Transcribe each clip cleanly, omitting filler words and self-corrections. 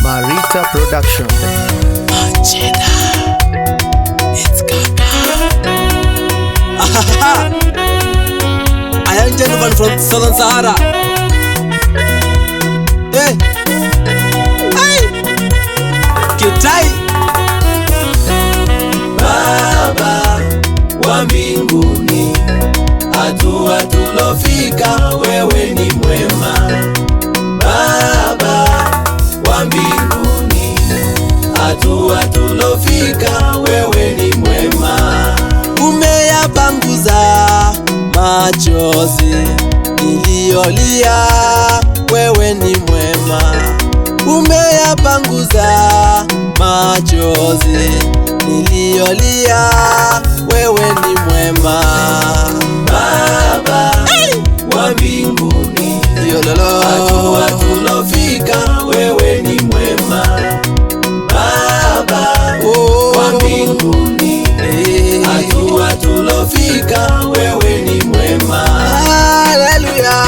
Marita Production. Majeda, it's Kaka. I am gentleman from Southern Sahara. Hey, hey, Kitai. Baba wa mbinguni, hatua tulofika, wewe ni mwema. Baba wa mbinguni, hatua tulofika, wewe ni mwema. Umeyapanguza machozi niliyolia, wewe ni mwema. Umeyapanguza machozi niliyolia, wewe ni mwema. Baba wa mbinguni, hatua tulofika, wewe ni mwema. Baba wa mbinguni, hatua tulofika, wewe ni mwema. Haleluya.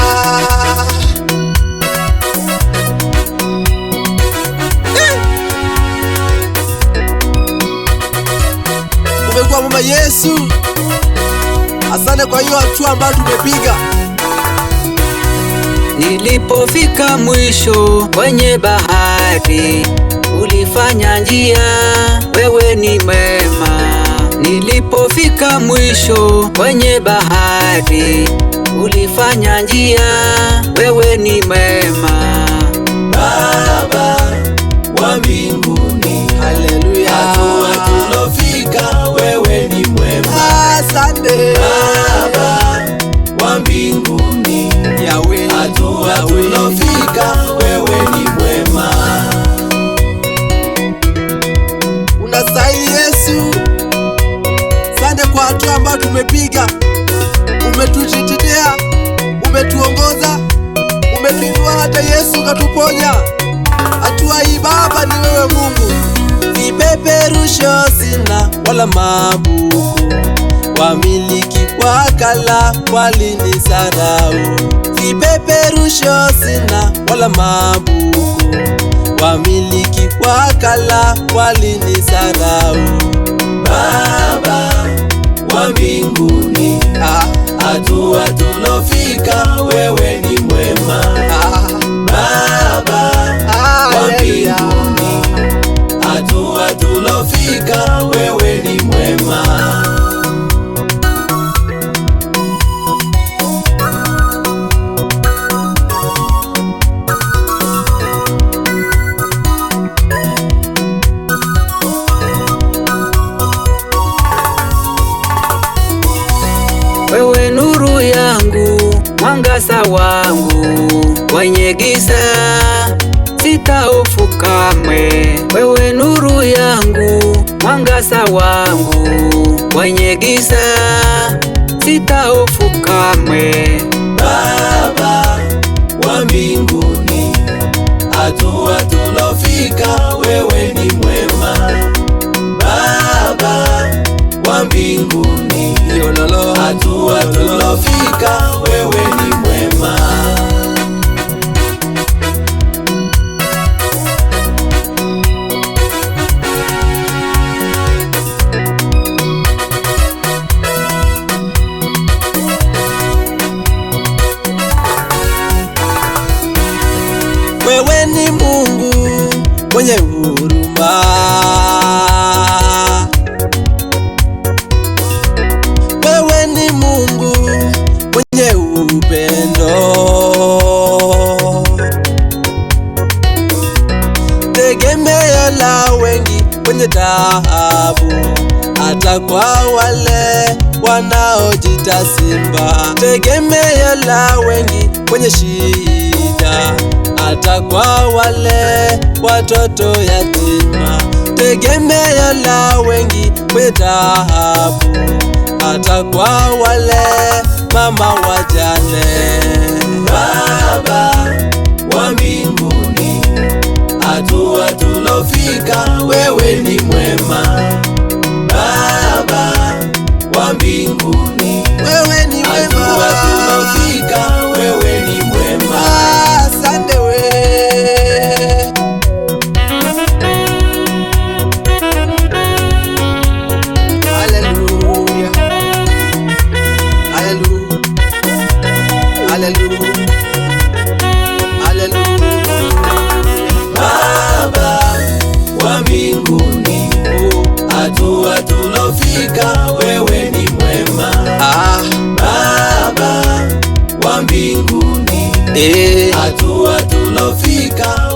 Umekuwa mwema Yesu. Asante kwa hiyo hatua ambayo tumepiga. Nilipofika mwisho kwenye bahari, ulifanya njia, wewe ni mwema. Nilipofika mwisho kwenye bahari, ulifanya njia, wewe ni mwema. Baba wa mbinguni, haleluya, hatua tulofika, wewe ni mwema. Asante Baba wa mbinguni, Yahweh, hatua tulofika, wewe ni mwema. Unastahili Yesu. Asante kwa hatua ambayo tumepiga. Umetutetea, umetuongoza, umetuinua hata Yesu katuponya. Hatua hii Baba ni wewe Mungu. Vipeperusho sina wala mabuku, wamiliki wakala walinisarau. Vipeperusho sina wala mabuku, wamiliki wakala walinisarau. Baba wa mbinguni, hatua tulofika, wewe ni mwema. Baba wa mbinguni, hatua tulofika, wewe ni mwema. Wewe nuru yangu, mwangaza wangu, kwenye giza sitahofu kamwe. Wewe nuru yangu, mwangaza wangu, kwenye giza sitahofu kamwe. Baba wa mbinguni, hatua tulofika, wewe ni mwema. Baba wa mbinguni, hatua tulofika, wewe ni mwema. Wewe ni Mungu mwenye huruma. Wewe ni Mungu mwenye upendo. Tegemeo la wengi kwenye taabu, hata kwa wale wanaojita simba. Tegemeo la wengi kwenye shida, hata kwa wale watoto yatima. Tegemeo la wengi kwenye taabu, hata kwa wale mama wajane. Baba wa mbinguni, hatua tulofika, wewe ni mwema. Baba wa mbinguni, wewe ni mwema. Hatua tulofika, wewe ni mwema. Asante we Haleluya, haleluya. Baba wa mbinguni, hatua tulofika, wewe ni mwema. Baba wa mbinguni, hatua tulofika,